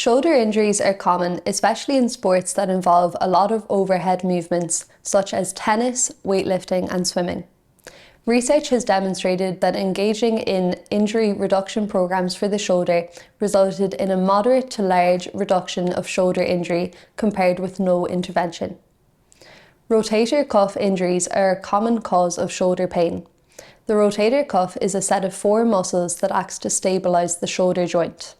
Shoulder injuries are common, especially in sports that involve a lot of overhead movements, such as tennis, weightlifting, and swimming. Research has demonstrated that engaging in injury reduction programs for the shoulder resulted in a moderate to large reduction of shoulder injury compared with no intervention. Rotator cuff injuries are a common cause of shoulder pain. The rotator cuff is a set of 4 muscles that acts to stabilise the shoulder joint.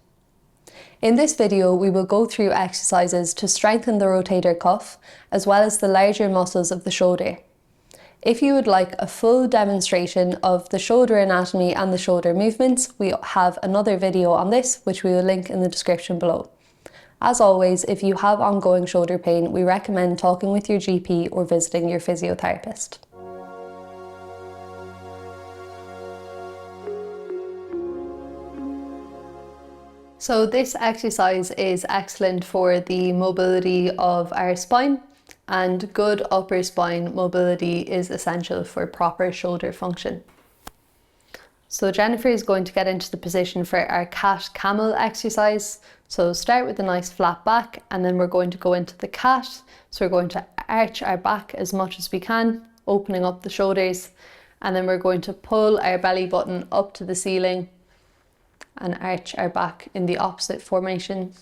In this video, we will go through exercises to strengthen the rotator cuff, as well as the larger muscles of the shoulder. If you would like a full demonstration of the shoulder anatomy and the shoulder movements, we have another video on this, which we will link in the description below. As always, if you have ongoing shoulder pain, we recommend talking with your GP or visiting your physiotherapist. So this exercise is excellent for the mobility of our spine, and good upper spine mobility is essential for proper shoulder function. So Jennifer is going to get into the position for our cat camel exercise. So start with a nice flat back, and then we're going to go into the cat. So we're going to arch our back as much as we can, opening up the shoulders, and then we're going to pull our belly button up to the ceiling and arch our back in the opposite formation.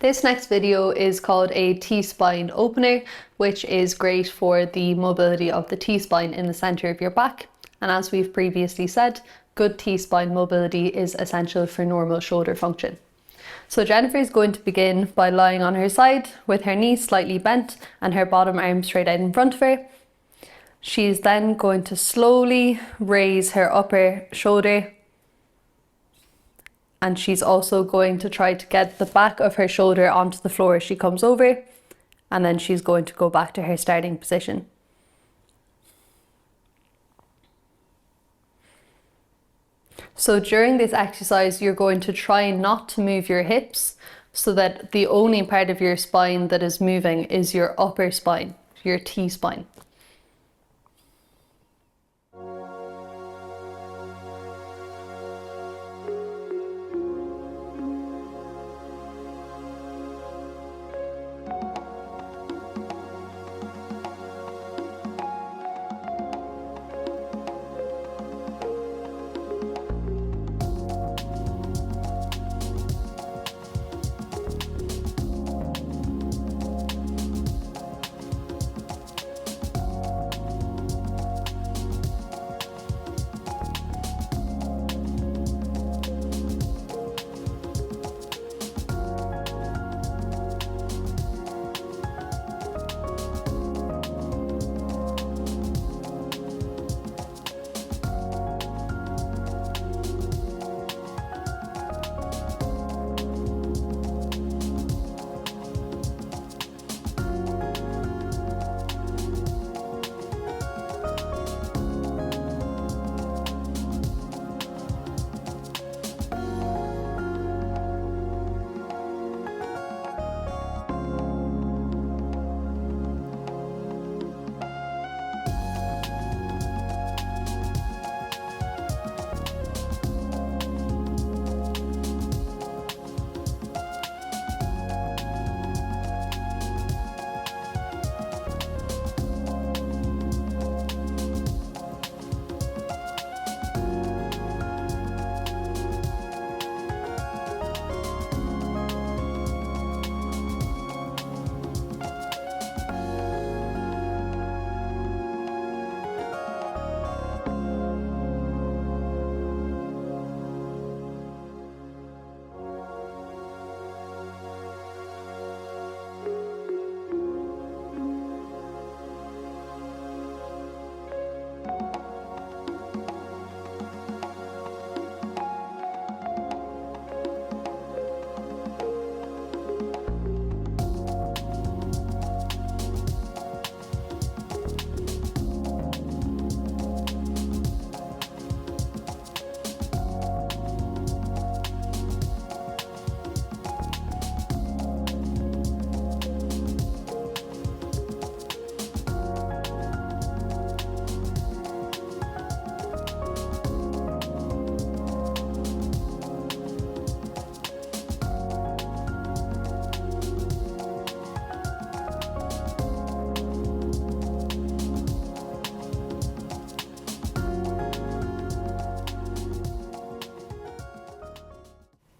This next video is called a T-spine opener, which is great for the mobility of the T-spine in the center of your back. And as we've previously said, good T-spine mobility is essential for normal shoulder function. So Jennifer is going to begin by lying on her side with her knees slightly bent and her bottom arm straight out in front of her. She's then going to slowly raise her upper shoulder, and she's also going to try to get the back of her shoulder onto the floor as she comes over, and then she's going to go back to her starting position. So during this exercise, you're going to try not to move your hips, so that the only part of your spine that is moving is your upper spine, your T-spine.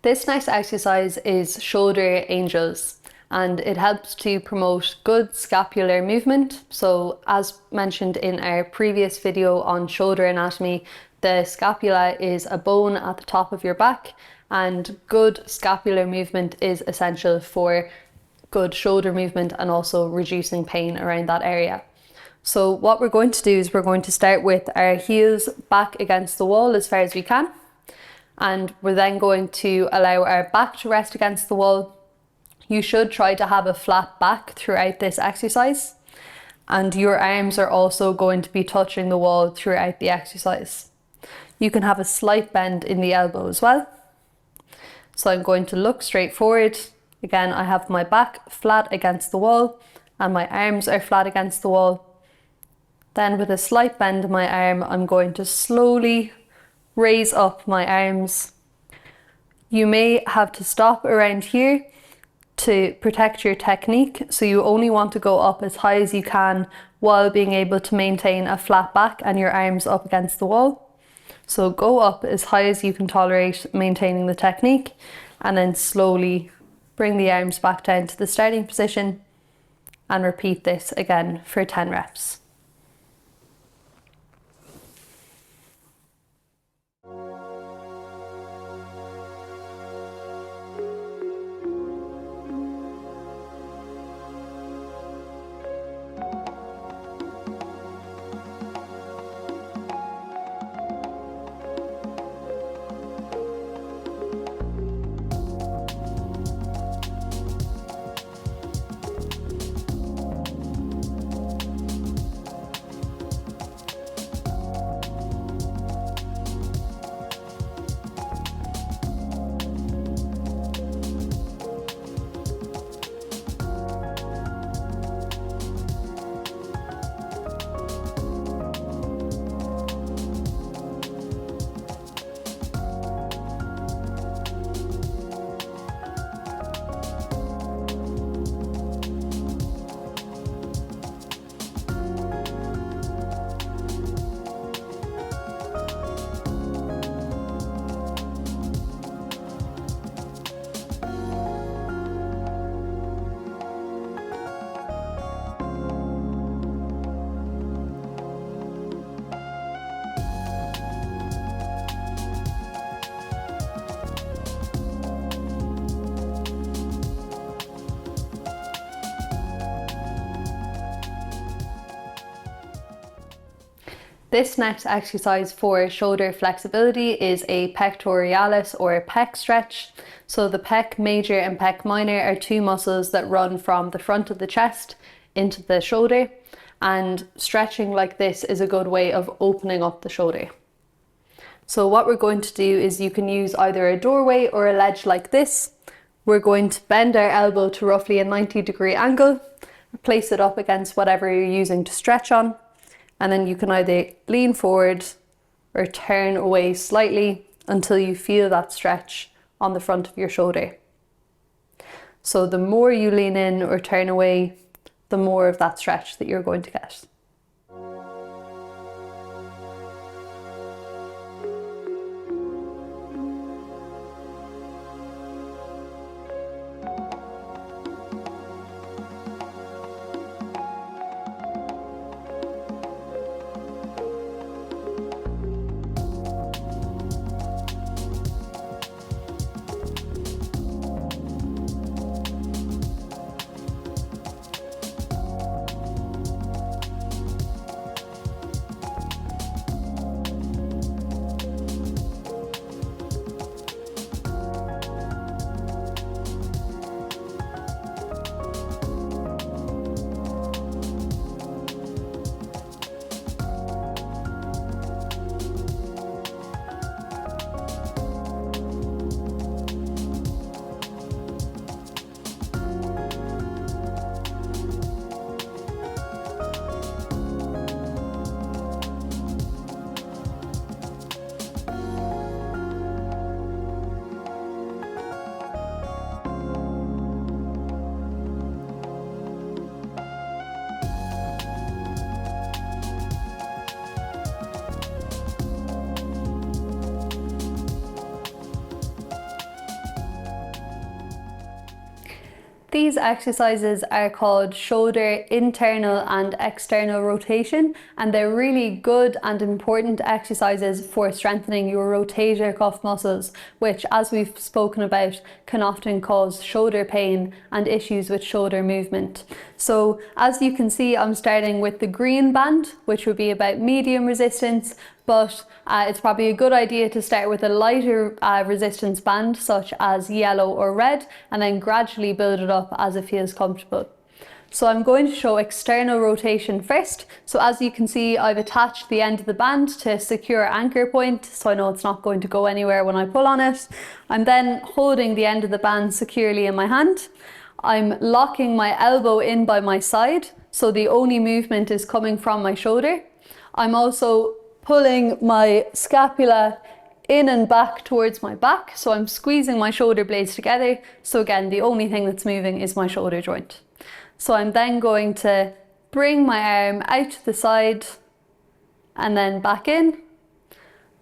This next exercise is shoulder angels, and it helps to promote good scapular movement. So as mentioned in our previous video on shoulder anatomy, the scapula is a bone at the top of your back, and good scapular movement is essential for good shoulder movement and also reducing pain around that area. So what we're going to do is we're going to start with our heels back against the wall as far as we can. And we're then going to allow our back to rest against the wall. You should try to have a flat back throughout this exercise. And your arms are also going to be touching the wall throughout the exercise. You can have a slight bend in the elbow as well. So I'm going to look straight forward. Again, I have my back flat against the wall and my arms are flat against the wall. Then with a slight bend in my arm, I'm going to slowly raise up my arms. You may have to stop around here to protect your technique, so you only want to go up as high as you can while being able to maintain a flat back and your arms up against the wall. So go up as high as you can tolerate, maintaining the technique, and then slowly bring the arms back down to the starting position and repeat this again for 10 reps. This next exercise for shoulder flexibility is a pectoralis or pec stretch. So the pec major and pec minor are two muscles that run from the front of the chest into the shoulder, and stretching like this is a good way of opening up the shoulder. So what we're going to do is you can use either a doorway or a ledge like this. We're going to bend our elbow to roughly a 90-degree angle, place it up against whatever you're using to stretch on, and then you can either lean forward or turn away slightly until you feel that stretch on the front of your shoulder. So the more you lean in or turn away, the more of that stretch that you're going to get. These exercises are called shoulder internal and external rotation, and they're really good and important exercises for strengthening your rotator cuff muscles, which, as we've spoken about, can often cause shoulder pain and issues with shoulder movement. So as you can see, I'm starting with the green band, which would be about medium resistance, but it's probably a good idea to start with a lighter resistance band, such as yellow or red, and then gradually build it up as it feels comfortable. So I'm going to show external rotation first. So as you can see, I've attached the end of the band to a secure anchor point, so I know it's not going to go anywhere when I pull on it. I'm then holding the end of the band securely in my hand. I'm locking my elbow in by my side, so the only movement is coming from my shoulder. I'm also pulling my scapula in and back towards my back, so I'm squeezing my shoulder blades together. So again, the only thing that's moving is my shoulder joint. So I'm then going to bring my arm out to the side and then back in,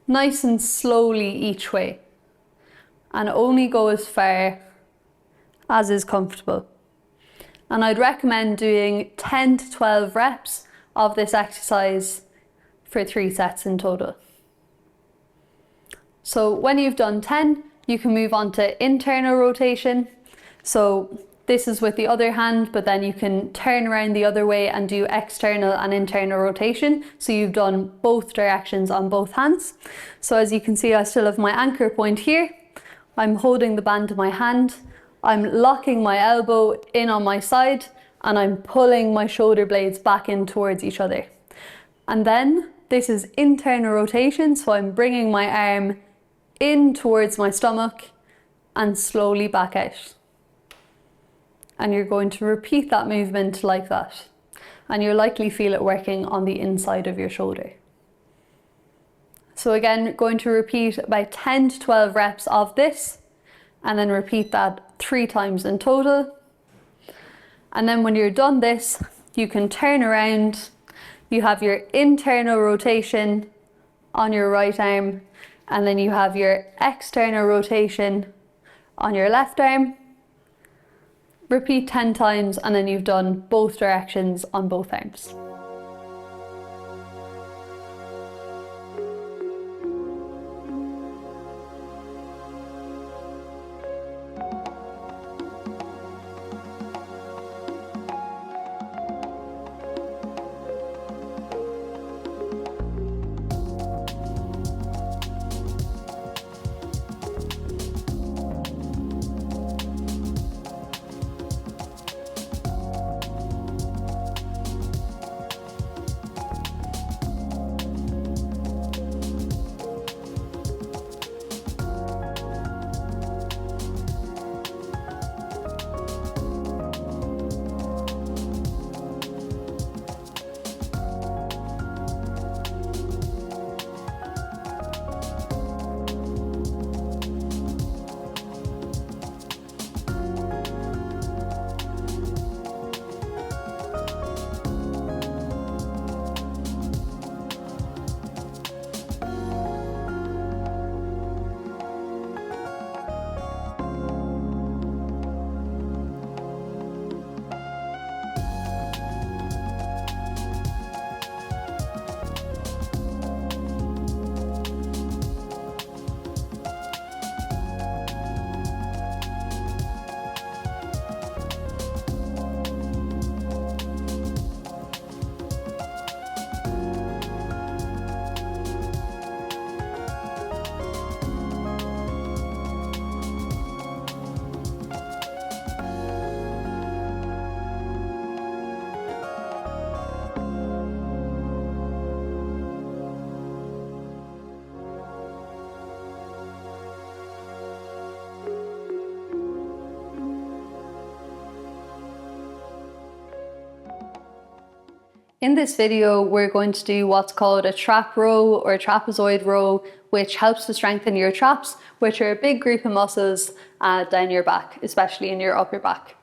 nice and slowly each way, and only go as far as is comfortable. And I'd recommend doing 10 to 12 reps of this exercise for 3 sets in total. So when you've done 10, you can move on to internal rotation. So this is with the other hand, but then you can turn around the other way and do external and internal rotation. So you've done both directions on both hands. So as you can see, I still have my anchor point here. I'm holding the band in my hand. I'm locking my elbow in on my side, and I'm pulling my shoulder blades back in towards each other. And then this is internal rotation, so I'm bringing my arm in towards my stomach and slowly back out. And you're going to repeat that movement like that. And you'll likely feel it working on the inside of your shoulder. So again, going to repeat about 10 to 12 reps of this, and then repeat that 3 times in total. And then when you're done this, you can turn around. You have your internal rotation on your right arm, and then you have your external rotation on your left arm. Repeat 10 times, and then you've done both directions on both arms. In this video, we're going to do what's called a trap row or a trapezoid row, which helps to strengthen your traps, which are a big group of muscles down your back, especially in your upper back.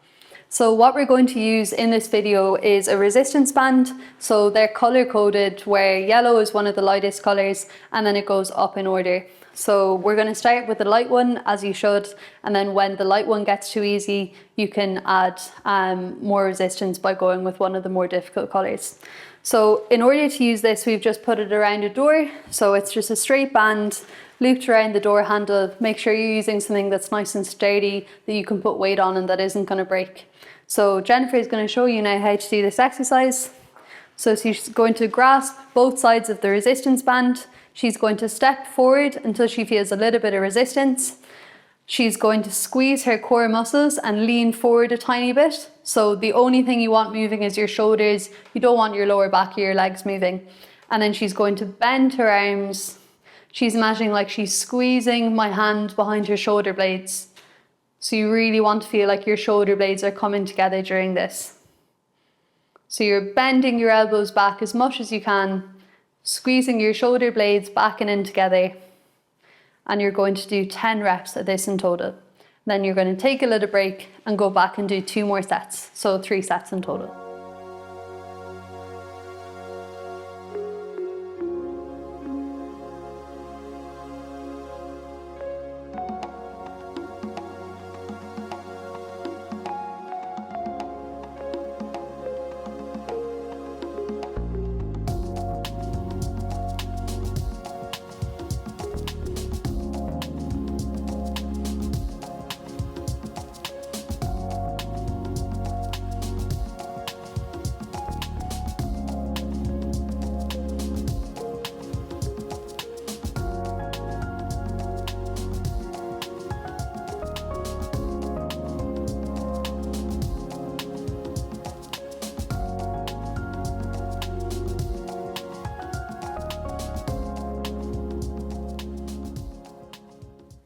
So what we're going to use in this video is a resistance band. So they're color coded, where yellow is one of the lightest colors and then it goes up in order. So we're going to start with the light one, as you should, and then when the light one gets too easy, you can add more resistance by going with one of the more difficult colors. So in order to use this, we've just put it around a door. So it's just a straight band looped around the door handle. Make sure you're using something that's nice and sturdy that you can put weight on and that isn't going to break. So Jennifer is going to show you now how to do this exercise. So she's going to grasp both sides of the resistance band. She's going to step forward until she feels a little bit of resistance. She's going to squeeze her core muscles and lean forward a tiny bit. So the only thing you want moving is your shoulders. You don't want your lower back or your legs moving. And then she's going to bend her arms. She's imagining like she's squeezing my hand behind her shoulder blades. So you really want to feel like your shoulder blades are coming together during this. So you're bending your elbows back as much as you can, squeezing your shoulder blades back and in together. And you're going to do 10 reps of this in total. Then you're going to take a little break and go back and do 2 more sets. So 3 sets in total.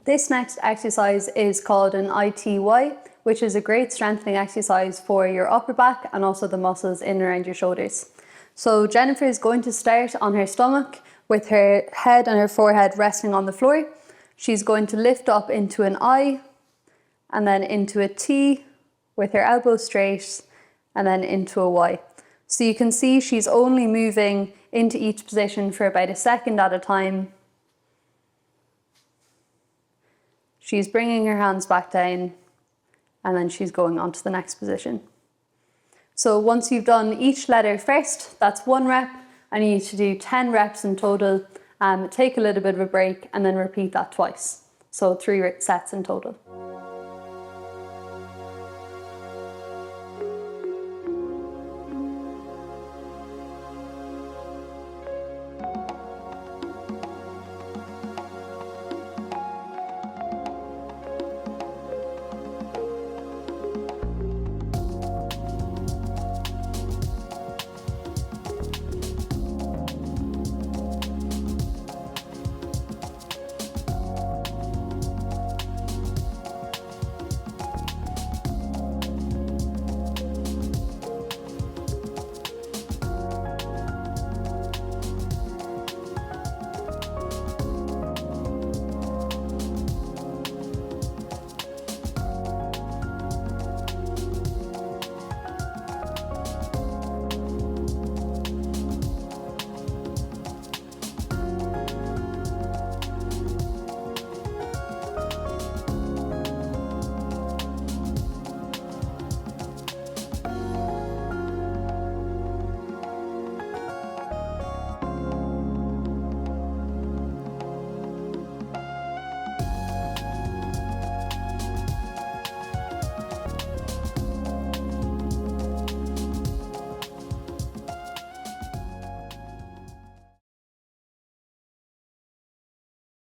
This next exercise is called an ITY, which is a great strengthening exercise for your upper back and also the muscles in and around your shoulders. So Jennifer is going to start on her stomach with her head and her forehead resting on the floor. She's going to lift up into an I and then into a T with her elbows straight and then into a Y. So you can see she's only moving into each position for about a second at a time. She's bringing her hands back down and then she's going on to the next position. So once you've done each letter first, that's 1 rep. I need you to do 10 reps in total. Take a little bit of a break and then repeat that twice. So 3 sets in total.